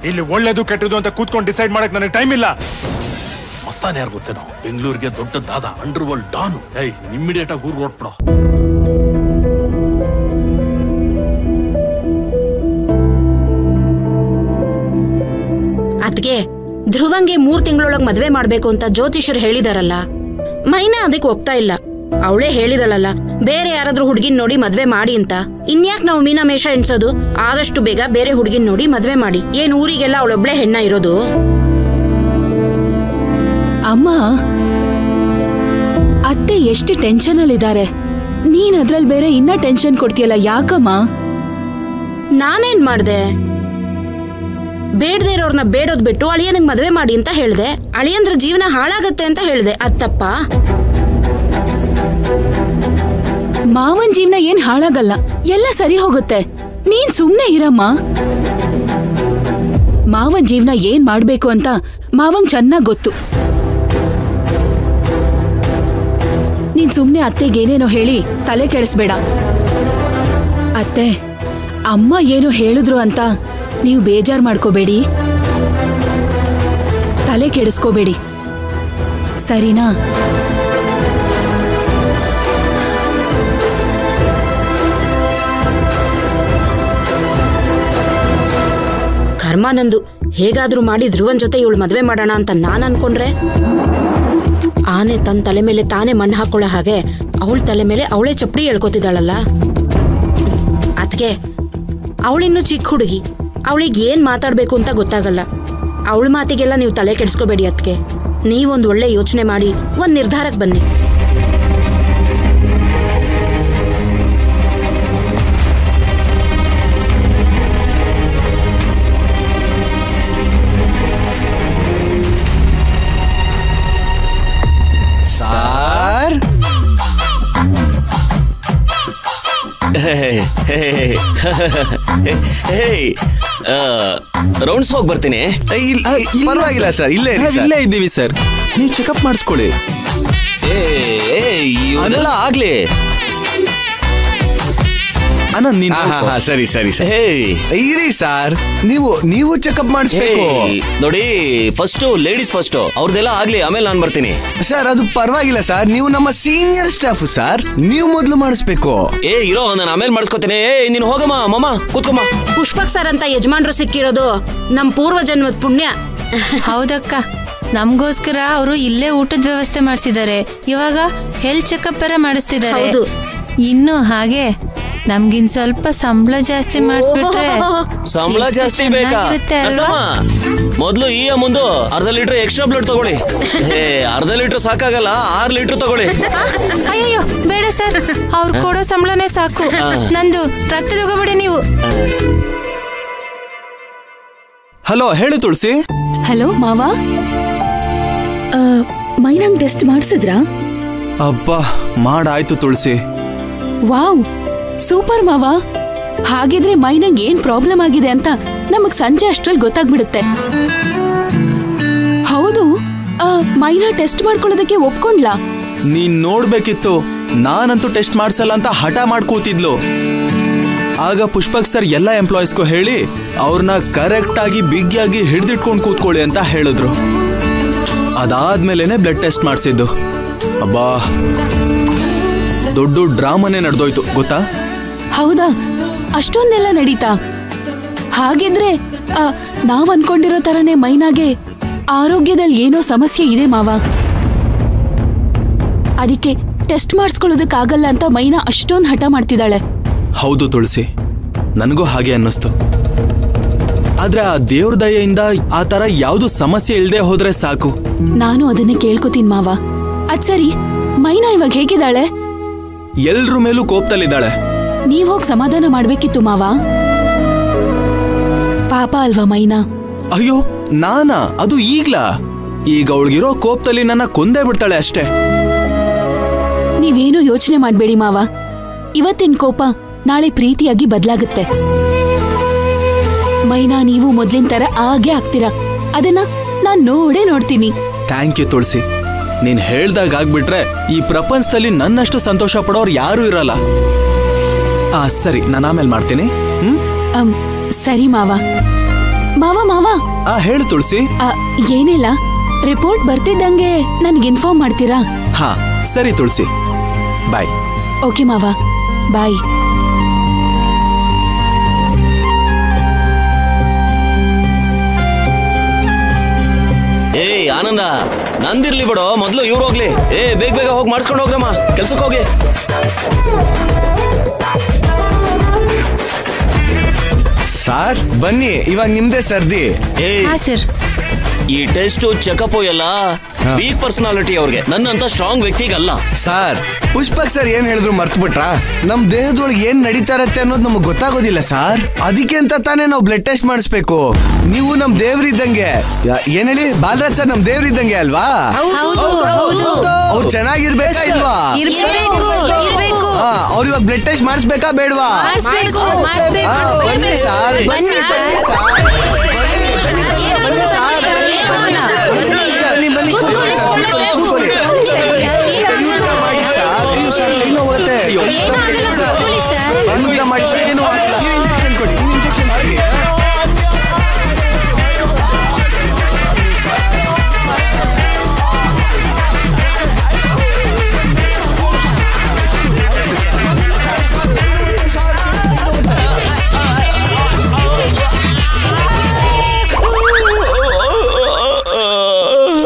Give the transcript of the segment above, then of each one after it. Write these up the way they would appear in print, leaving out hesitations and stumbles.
ಇಲ್ಲಿ ಒಳ್ಳೇದು ಕೆಟ್ಟದು ಅಂತ ಕೂತ್ಕೊಂಡು ಡಿಸೈಡ್ ಮಾಡಕ್ ನನಗೆ ಟೈಮ್ ಇಲ್ಲ. ಮಸ್ತಾನ್ ಯಾರು ಗೊತ್ತೇನೋ, ಬೆಂಗಳೂರಿಗೆ ದೊಡ್ಡದಾದ ಅಂಡರ್ ವರ್ಲ್ಡ್ ಡಾನು. ಇಮ್ಮಿಡಿಯೇಟ್ ಆಗಿ ಊರ್ಗ್ ಹೊರಟ್ಬಿಡೋ. ಅದ್ಗೆ ಧ್ರುವಂಗೆ 3 ತಿಂಗಳೊಳಗ್ ಮದ್ವೆ ಮಾಡ್ಬೇಕು ಅಂತ ಜ್ಯೋತಿಷರು ಹೇಳಿದಾರಲ್ಲ, ಮೈನಾ ಅದಕ್ಕೆ ಒಪ್ತಾ ಇಲ್ಲ. ಅವಳೇ ಹೇಳಿದಳಲ್ಲ ಬೇರೆ ಯಾರಾದ್ರೂ ಹುಡುಗಿನ್ ನೋಡಿ ಮದ್ವೆ ಮಾಡಿ ಅಂತ. ಇನ್ಯಾಕ್ ನಾವು ಮೀನಾಮೇಷ ಎಣ್ಸೋದು? ಆದಷ್ಟು ಬೇಗ ಬೇರೆ ಹುಡುಗಿನ್ ನೋಡಿ ಮದ್ವೆ ಮಾಡಿ. ಏನ್ ಊರಿಗೆಲ್ಲ ಅವಳೊಬ್ಳೆ ಹೆಣ್ಣ ಇರೋದು? ಅಮ್ಮ, ಅತ್ತೆ ಎಷ್ಟು ಟೆನ್ಷನ್ ಅಲ್ಲಿದ್ದಾರೆ. ನೀನ್ ಅದ್ರಲ್ಲಿ ಬೇರೆ ಇನ್ನ ಟೆನ್ಷನ್ ಕೊಡ್ತೀಯಲ್ಲ, ಯಾಕಮ್ಮ? ನಾನೇನ್ ಮಾಡ್ದೆ? ಬೇಡದೇ ಇರೋರ್ನ ಬೇಡೋದ್ ಬಿಟ್ಟು ಅಳಿಯನಿಗೆ ಮದ್ವೆ ಮಾಡಿ ಅಂತ ಹೇಳ್ದೆ. ಅಳಿಯಂದ್ರ ಜೀವನ ಹಾಳಾಗತ್ತೆ ಅಂತ ಹೇಳ್ದೆ. ಅತ್ತಪ್ಪ. ಮಾವನ್ ಜೀವನ ಏನ್ ಹಾಳಾಗಲ್ಲ, ಎಲ್ಲ ಸರಿ ಹೋಗುತ್ತೆ. ನೀನ್ ಸುಮ್ನೆ ಇರಮ್ಮ. ಮಾವನ್ ಜೀವನ ಏನ್ ಮಾಡ್ಬೇಕು ಅಂತ ಮಾವಂಗ್ ಚೆನ್ನಾಗ್ ಗೊತ್ತು. ನೀನ್ ಸುಮ್ನೆ ಅತ್ತೆಗೇನೇನೋ ಹೇಳಿ ತಲೆ ಕೆಡಿಸ್ಬೇಡ. ಅತ್ತೆ, ಅಮ್ಮ ಏನೋ ಹೇಳಿದ್ರು ಅಂತ ನೀವು ಬೇಜಾರ್ ಮಾಡ್ಕೋಬೇಡಿ, ತಲೆ ಕೆಡಿಸ್ಕೋಬೇಡಿ, ಸರಿನಾ? ಕರ್ಮಾನಂದು ಹೇಗಾದ್ರೂ ಮಾಡಿ ಧ್ರುವನ್ ಜೊತೆ ಇವಳು ಮದ್ವೆ ಮಾಡೋಣ ಅಂತ ನಾನ್ ಅನ್ಕೊಂಡ್ರೆ, ಆನೆ ತನ್ನ ತಲೆ ಮೇಲೆ ತಾನೇ ಮಣ್ಣು ಹಾಕೊಳ್ಳೋ ಹಾಗೆ ಅವಳ ತಲೆ ಮೇಲೆ ಅವಳೇ ಚಪ್ಪಡಿ ಹೇಳ್ಕೊತಿದ್ದಾಳಲ್ಲ. ಅದ್ಕೆ ಅವಳಿನ್ನು ಚಿಕ್ಕ ಹುಡುಗಿ, ಅವಳಿಗೆ ಏನ್ ಮಾತಾಡ್ಬೇಕು ಅಂತ ಗೊತ್ತಾಗಲ್ಲ. ಅವಳ ಮಾತಿಗೆಲ್ಲ ನೀವು ತಲೆ ಕೆಡಿಸ್ಕೋಬೇಡಿ. ಅದ್ಕೆ ನೀವೊಂದು ಒಳ್ಳೆ ಯೋಚನೆ ಮಾಡಿ ಒಂದ್ ನಿರ್ಧಾರಕ್ಕೆ ಬನ್ನಿ. ಸಾರ್, ರೌಂಡ್ಸ್ ಹೋಗಿ ಬರ್ತೀನಿ. ಪರವಾಗಿಲ್ಲ ಸರ್, ಇಲ್ಲೇ ಇದ್ದೀವಿ ಸರ್. ನೀವು ಚೆಕಪ್ ಮಾಡಿಸ್ಕೊಳ್ಳಿ. ಅದೆಲ್ಲ ಆಗ್ಲಿ. ಸರಿ ಸರಿ ಇರಿ ಸರ್, ನೀವು ಚೆಕಪ್ ಮಾಡಿಸ್ಬೇಕು ನೋಡಿ. ಫಸ್ಟ್ ಲೇಡೀಸ್ ಫಸ್ಟ್, ಅವ್ರದೆಲ್ಲ ಆಗ್ಲಿ, ಆಮೇಲೆ ನಾನು ಬರ್ತೀನಿ. ಸರ್ ಅದು ಪರವಾಗಿಲ್ಲ ಸರ್, ನೀವು ನಮ್ಮ ಸೀನಿಯರ್ ಸ್ಟಾಫ್ ಸರ್, ನೀವು ಮೊದಲು ಮಾಡಿಸ್ಬೇಕು. ಇರೋ, ನಾನು ಆಮೇಲೆ ಮಾಡಿಸ್ಕೊತೀನಿ. ನೀನು ಹೋಗಮ್ಮ, ಮಾಮ ಕೂತ್ಕೊಮ್ಮ. ಪುಷ್ಪಕ್ ಸರ್ ಅಂತ ಯಜಮಾನ್ರು ಸಿಕ್ಕಿರೋದು ನಮ್ ಪೂರ್ವ ಜನ್ಮದ ಪುಣ್ಯ. ಹೌದಕ್ಕ, ನಮ್ಗೋಸ್ಕರ ಅವರು ಇಲ್ಲೇ ಊಟದ ವ್ಯವಸ್ಥೆ ಮಾಡಿಸಿದ್ದಾರೆ. ಇವಾಗ ಹೆಲ್ತ್ ಚೆಕಪ್ ಬೇರೆ ಮಾಡಿಸ್ತಿದ್ದಾರೆ. ಇನ್ನು ಹಾಗೆ ನಮ್ಗಿನ್ ಸ್ವಲ್ಪ ಸಂಬಳ ಜಾಸ್ತಿ ಮಾಡಿಸ್ಬಿಟ್ರೆ. ಸಂಬಳ ಜಾಸ್ತಿ ಬೇಕಾ? ಮೊದ್ಲು ಈ ಮುಂದೆ ಅರ್ಧ ಲೀಟರ್ ಎಕ್ಸ್ಟ್ರಾ ಬ್ಲಡ್ ತಗೊಳ್ಳಿ. ಅರ್ಧ ಲೀಟರ್ ಸಾಕಾಗಲ್ಲ, 6 ಲೀಟರ್ ತಗೊಳ್ಳಿ. ಅಯ್ಯೋ ಬೇಡ ಸರ್, ಅವ್ರು ಕೊಡೋ ಸಂಬಳನೇ ಸಾಕು. ನಂದು ರಕ್ತ ತಗೋಬೇಡಿ ನೀವು. ಹಲೋ, ಹೇಳು ತುಳಸಿ. ಹಲೋ ಮಾವ, ಮೈನಂಗ್ ಟೆಸ್ಟ್ ಮಾಡಿಸಿದ್ರಾ? ಅಬ್ಬಾ, ಮಾಡಾಯ್ತು ತುಳಸಿ. ವಾವ್, ಸೂಪರ್ ಮಾವ. ಹಾಗಿದ್ರೆ ಮೈನಂಗ್ ಏನ್ ಪ್ರಾಬ್ಲಮ್ ಆಗಿದೆ ಅಂತ ನಮಗ್ ಸಂಜೆ ಅಷ್ಟ್ರಲ್ಲಿ ಗೊತ್ತಾಗ್ಬಿಡುತ್ತೆ. ಹೌದು, ಮೈನಾ ಟೆಸ್ಟ್ ಮಾಡ್ಕೊಳ್ಳೋದಕ್ಕೆ ಒಪ್ಕೊಂಡ್ಲಾ? ನೀನ್ ನೋಡ್ಬೇಕಿತ್ತು, ನಾನಂತೂ ಟೆಸ್ಟ್ ಮಾಡ್ಸಲ್ಲ ಅಂತ ಹಠ ಮಾಡ್ಕೋತಿದ್ಲು. ಆಗ ಪುಷ್ಪಕ್ ಸರ್ ಎಲ್ಲ ಎಂಪ್ಲಾಯೀಸ್ಗೂ ಹೇಳಿ ಅವ್ರನ್ನ ಕರೆಕ್ಟ್ ಆಗಿ ಬಿಗಿಯಾಗಿ ಹಿಡ್ದಿಟ್ಕೊಂಡು ಕೂತ್ಕೊಳ್ಳಿ ಅಂತ ಹೇಳಿದ್ರು. ಅದಾದ್ಮೇಲೆನೆ ಬ್ಲಡ್ ಟೆಸ್ಟ್ ಮಾಡಿಸಿದ್ದು. ಅಬ್ಬಾ, ದೊಡ್ಡ ಡ್ರಾಮಾನೇ ನಡೆದೋಯ್ತು ಗೊತ್ತಾ? ಹೌದಾ, ಅಷ್ಟೊಂದೆಲ್ಲ ನಡೀತಾ? ಹಾಗಿದ್ರೆ ನಾವ್ ಅನ್ಕೊಂಡಿರೋ ತರನೇ ಮೈನಾಗೆ ಆರೋಗ್ಯದಲ್ಲಿ ಏನೋ ಸಮಸ್ಯೆ ಇದೆ ಮಾವ. ಅದಕ್ಕೆ ಟೆಸ್ಟ್ ಮಾಡಿಸ್ಕೊಳ್ಳೋದಕ್ಕಾಗಲ್ಲ ಅಂತ ಮೈನಾ ಅಷ್ಟೊಂದು ಹಠ ಮಾಡ್ತಿದ್ದಾಳೆ. ಹೌದು ತುಳಸಿ, ನನಗೂ ಹಾಗೆ ಅನ್ನಿಸ್ತು. ಆದ್ರೆ ಆ ದೇವ್ರ ದಯೆಯಿಂದ ಆ ತರ ಯಾವ್ದು ಸಮಸ್ಯೆ ಇಲ್ದೆ ಹೋದ್ರೆ ಸಾಕು. ನಾನು ಅದನ್ನೇ ಕೇಳ್ಕೊತೀನಿ ಮಾವ. ಅದ್ ಸರಿ, ಮೈನಾ ಇವಾಗ ಹೇಗಿದ್ದಾಳೆ? ಎಲ್ರ ಮೇಲೂ ಕೋಪದಲ್ಲಿದ್ದಾಳೆ. ನೀವ್ ಹೋಗಿ ಸಮಾಧಾನ ಮಾಡ್ಬೇಕಿತ್ತು ಮಾವ. ಪಾಪ ಅಲ್ವಾ ಮೈನಾ? ಅಯ್ಯೋ ನಾನಾ? ಅದು ಈಗ್ಲಾ? ಈಗ ಅವಳಿಗಿರೋ ಕೋಪದಲ್ಲಿ ನನ್ನ ಕೊಂದೇ ಬಿಡ್ತಾಳೆ ಅಷ್ಟೇ. ನೀವೇನು ಯೋಚನೆ ಮಾಡ್ಬೇಡಿ ಮಾವ. ಇವತ್ತಿನ ಕೋಪ ನಾಳೆ ಪ್ರೀತಿಯಾಗಿ ಬದಲಾಗುತ್ತೆ. ಮೈನಾ, ನೀವು ಮೊದ್ಲಿನ ತರ ಹಾಗೆ ಆಗ್ತೀರಾ. ಅದನ್ನ ನಾನ್ ನೋಡೇ ನೋಡ್ತೀನಿ. ಥ್ಯಾಂಕ್ ಯು ತುಳಸಿ. ನೀನ್ ಹೇಳ್ದಾಗ ಆಗ್ಬಿಟ್ರೆ ಈ ಪ್ರಪಂಚದಲ್ಲಿ ನನ್ನಷ್ಟು ಸಂತೋಷ ಪಡೋರು ಯಾರು ಇರಲ್ಲ. ಸರಿ, ನಾನು ಆಮೇಲೆ ಮಾಡ್ತೀನಿ. ಸರಿ ಮಾವ. ಮಾವ ಮಾವ ಹೇಳು ತುಳಸಿ. ಏನಿಲ್ಲ, ರಿಪೋರ್ಟ್ ಬರ್ತಿದ್ದಂಗೆ ನನ್ಗೆ ಇನ್ಫಾರ್ಮ್ ಮಾಡ್ತೀರಾ? ಹಾ ಸರಿ ತುಳಸಿ, ಬಾಯ್. ಓಕೆ ಮಾವ, ಬಾಯ್. ಏಯ್ ಆನಂದ, ನಂದಿರ್ಲಿ ಬಿಡೋ, ಮೊದ್ಲು ಇವ್ರು ಹೋಗ್ಲಿ. ಬೇಗ ಬೇಗ ಹೋಗಿ ಮಾಡಿಸ್ಕೊಂಡು ಹೋಗ್ರಮ್ಮ, ಕೆಲ್ಸಕ್ಕೆ ಹೋಗಿ. ಸಾರ್ ಬನ್ನಿ, ಇವಾಗ ನಿಮ್ದೇ ಸರ್ದಿ. ಸರ್, ಈ ಟೆಸ್ಟ್ ಚೆಕಪ್ ಎಲ್ಲ ವೀಕ್ ಪರ್ಸನಾಲಿಟಿ ಅವ್ರಿಗೆ, ನನ್ನಂತ ಸ್ಟ್ರಾಂಗ್ ವ್ಯಕ್ತಿಗಲ್ಲ. ಸಾರ್ ಪುಷ್ಪಕ್ ಸರ್ ಏನ್ ಹೇಳಿದ್ರು ಮರ್ತು ಬಿಟ್ರಾ? ನಮ್ ದೇಹದೊಳಗೆ ಏನ್ ನಡೀತಾ ಇರತ್ತೆ ಅನ್ನೋದು ನಮಗ್ ಗೊತ್ತಾಗೋದಿಲ್ಲ ಸಾರ್. ಅದಕ್ಕೆ ಅಂತ ತಾನೇ ನಾವು ಬ್ಲಡ್ ಟೆಸ್ಟ್ ಮಾಡಿಸ್ಬೇಕು. ನೀವು ನಮ್ ದೇವ್ರಿದ್ದಂಗೆ. ಏನ್ ಹೇಳಿ ಬಾಲರಾಜ್ ಸರ್, ನಮ್ ದೇವ್ರಿದ್ದಂಗೆ ಅಲ್ವಾ? ಅವ್ರು ಚೆನ್ನಾಗಿರ್ಬೇಕಾ ಇಲ್ವಾ? ಅವ್ರು ಇವಾಗ ಬ್ಲಡ್ ಟೆಸ್ಟ್ ಮಾಡಿಸ್ಬೇಕಾ ಬೇಡವಾ? ಬನ್ನಿ ಸಾರ್, ಬನ್ನಿ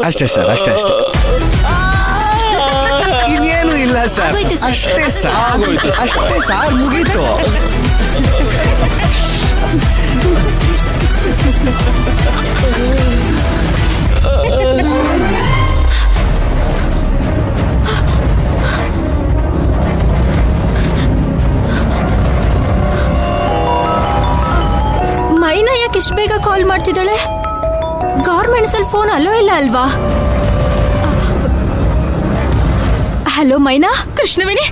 ಅಷ್ಟೇ ಸರ್, ಅಷ್ಟೇ ಇನ್ನೇನು ಇಲ್ಲ ಸರ್, ಅಷ್ಟೇ ಸಾರ್ ಮುಗೀತು. ಮೈನಾ ಯಾಕೆ ಇಷ್ಟು ಬೇಗ ಕಾಲ್ ಮಾಡ್ತಿದ್ದಾಳೆ? ಗೌರ್ಮೆಂಟ್ಸ್ ಅಲ್ಲಿ ಫೋನ್ ಅಲ್ಲೋ ಇಲ್ಲ ಅಲ್ವಾ? ಹಲೋ ಮೈನಾ. ಕೃಷ್ಣವೇಣಿ,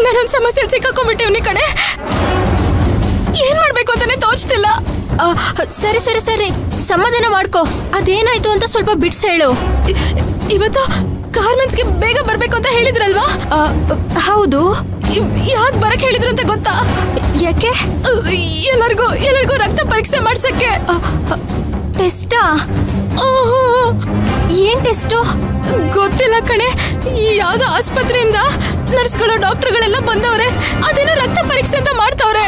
ನಾನೊಂದು ಸಮಸ್ಯೆ ಸಿಕ್ಕಾಕೊಂಡ್ಬಿಟ್ಟಿವ್ನಿ ಕಣೆ. ಏನ್ ಮಾಡ್ಬೇಕು ಅಂತಾನೆ ತೋಚ್ತಿಲ್ಲ. ಸರಿ ಸರಿ ಸರಿ, ಸಮಾಧಾನ ಮಾಡ್ಕೋ. ಅದೇನಾಯ್ತು ಅಂತ ಸ್ವಲ್ಪ ಬಿಡ್ಸ್ ಹೇಳು. ಇವತ್ತು ಗಾರ್ಮೆಂಟ್ಸ್ಗೆ ಬೇಗ ಬರ್ಬೇಕು ಅಂತ ಹೇಳಿದ್ರಲ್ವಾ? ಹೌದು. ಯಾಕೆ ಬರಕ್ ಹೇಳಿದ್ರು ಅಂತ ಗೊತ್ತಾ? ಯಾಕೆ? ಎಲ್ಲರಿಗೂ ರಕ್ತ ಪರೀಕ್ಷೆ ಮಾಡ್ಸಕ್ಕೆ. ಟೆಸ್ಟಾ? ಏನ್ ಟೆಸ್ಟು? ಗೊತ್ತಿಲ್ಲ ಕಣೆ. ಯಾವ್ದೋ ಆಸ್ಪತ್ರೆಯಿಂದ ನರ್ಸ್ಗಳು ಡಾಕ್ಟರ್ಗಳೆಲ್ಲ ಬಂದವ್ರೆ. ಅದೇನೋ ರಕ್ತ ಪರೀಕ್ಷೆ ಅಂತ ಮಾಡ್ತವ್ರೆ.